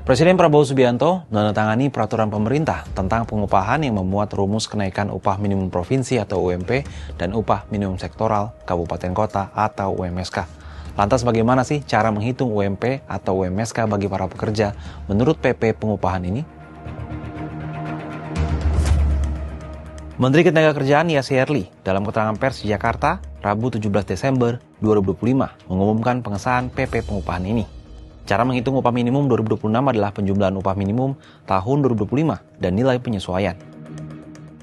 Presiden Prabowo Subianto menandatangani peraturan pemerintah tentang pengupahan yang memuat rumus kenaikan upah minimum provinsi atau UMP dan upah minimum sektoral kabupaten kota atau UMSK. Lantas bagaimana sih cara menghitung UMP atau UMSK bagi para pekerja menurut PP pengupahan ini? Menteri Ketenagakerjaan Yassi Erli dalam keterangan pers di Jakarta, Rabu 17 Desember 2025 mengumumkan pengesahan PP pengupahan ini. Cara menghitung upah minimum 2026 adalah penjumlahan upah minimum tahun 2025 dan nilai penyesuaian.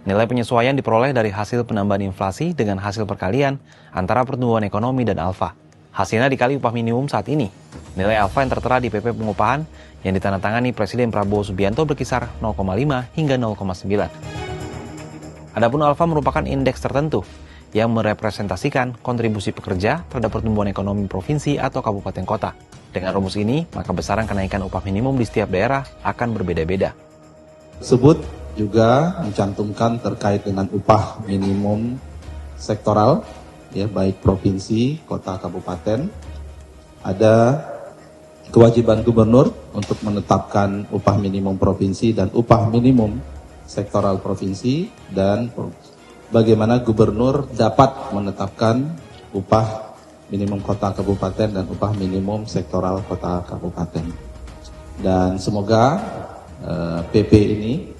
Nilai penyesuaian diperoleh dari hasil penambahan inflasi dengan hasil perkalian antara pertumbuhan ekonomi dan alfa. Hasilnya dikali upah minimum saat ini. Nilai alfa yang tertera di PP pengupahan yang ditandatangani Presiden Prabowo Subianto berkisar 0,5 hingga 0,9. Adapun alfa merupakan indeks tertentu yang merepresentasikan kontribusi pekerja terhadap pertumbuhan ekonomi provinsi atau kabupaten kota. Dengan rumus ini, maka besaran kenaikan upah minimum di setiap daerah akan berbeda-beda. Tersebut juga mencantumkan terkait dengan upah minimum sektoral, ya baik provinsi, kota, kabupaten. Ada kewajiban gubernur untuk menetapkan upah minimum provinsi dan upah minimum sektoral provinsi, dan bagaimana gubernur dapat menetapkan upah minimum kota kabupaten dan upah minimum sektoral kota kabupaten. Dan semoga PP ini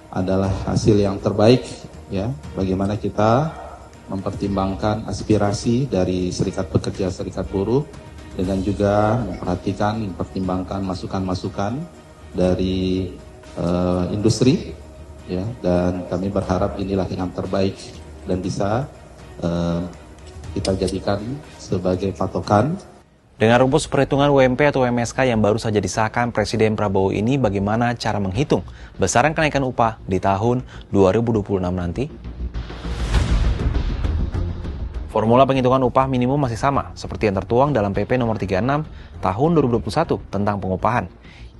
adalah hasil yang terbaik, ya, bagaimana kita mempertimbangkan aspirasi dari serikat pekerja, serikat buruh, dengan juga mempertimbangkan masukan-masukan dari industri. Ya, dan kami berharap inilah yang terbaik dan bisa kita jadikan sebagai patokan. Dengan rumus perhitungan UMP atau UMSK yang baru saja disahkan Presiden Prabowo ini, bagaimana cara menghitung besaran kenaikan upah di tahun 2026 nanti? Formula penghitungan upah minimum masih sama seperti yang tertuang dalam PP nomor 36 tahun 2021 tentang pengupahan,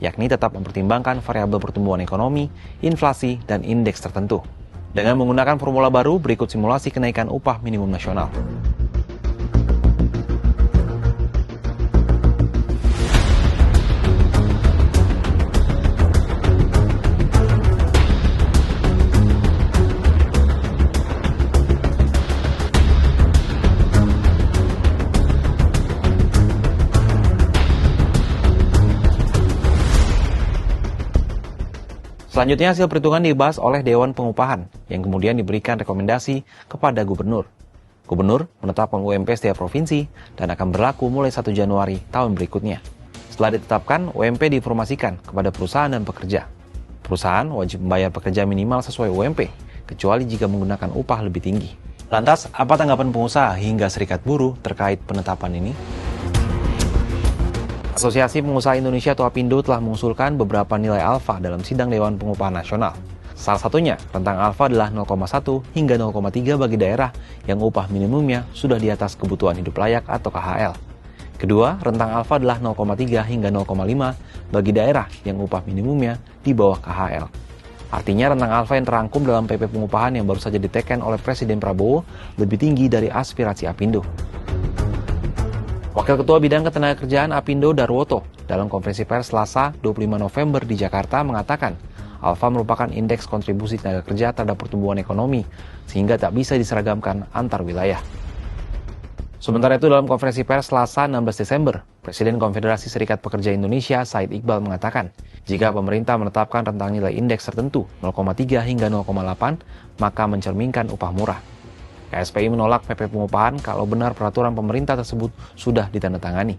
yakni tetap mempertimbangkan variabel pertumbuhan ekonomi, inflasi, dan indeks tertentu. Dengan menggunakan formula baru, berikut simulasi kenaikan upah minimum nasional. Selanjutnya hasil perhitungan dibahas oleh Dewan Pengupahan yang kemudian diberikan rekomendasi kepada Gubernur. Gubernur menetapkan UMP setiap provinsi dan akan berlaku mulai 1 Januari tahun berikutnya. Setelah ditetapkan, UMP diinformasikan kepada perusahaan dan pekerja. Perusahaan wajib membayar pekerja minimal sesuai UMP, kecuali jika menggunakan upah lebih tinggi. Lantas, apa tanggapan pengusaha hingga serikat buruh terkait penetapan ini? Asosiasi Pengusaha Indonesia atau APindo telah mengusulkan beberapa nilai alfa dalam sidang Dewan Pengupahan Nasional. Salah satunya, rentang alfa adalah 0,1 hingga 0,3 bagi daerah yang upah minimumnya sudah di atas kebutuhan hidup layak atau KHL. Kedua, rentang alfa adalah 0,3 hingga 0,5 bagi daerah yang upah minimumnya di bawah KHL. Artinya rentang alfa yang terangkum dalam PP pengupahan yang baru saja diteken oleh Presiden Prabowo lebih tinggi dari aspirasi APindo. Wakil Ketua Bidang Ketenagakerjaan APindo Darwoto dalam konferensi pers Selasa 25 November di Jakarta mengatakan alfa merupakan indeks kontribusi tenaga kerja terhadap pertumbuhan ekonomi sehingga tak bisa diseragamkan antar wilayah. Sementara itu dalam konferensi pers Selasa 16 Desember, Presiden Konfederasi Serikat Pekerja Indonesia Said Iqbal mengatakan jika pemerintah menetapkan rentang nilai indeks tertentu 0,3 hingga 0,8 maka mencerminkan upah murah. KSPI menolak PP pengupahan kalau benar peraturan pemerintah tersebut sudah ditandatangani.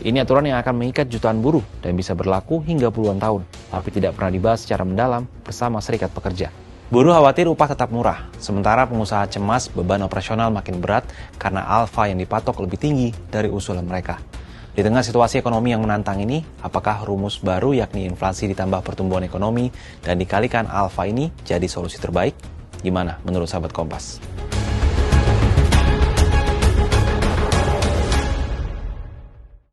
Ini aturan yang akan mengikat jutaan buruh dan bisa berlaku hingga puluhan tahun, tapi tidak pernah dibahas secara mendalam bersama serikat pekerja. Buruh khawatir upah tetap murah, sementara pengusaha cemas beban operasional makin berat karena alfa yang dipatok lebih tinggi dari usulan mereka. Di tengah situasi ekonomi yang menantang ini, apakah rumus baru yakni inflasi ditambah pertumbuhan ekonomi dan dikalikan alfa ini jadi solusi terbaik? Gimana menurut sahabat Kompas?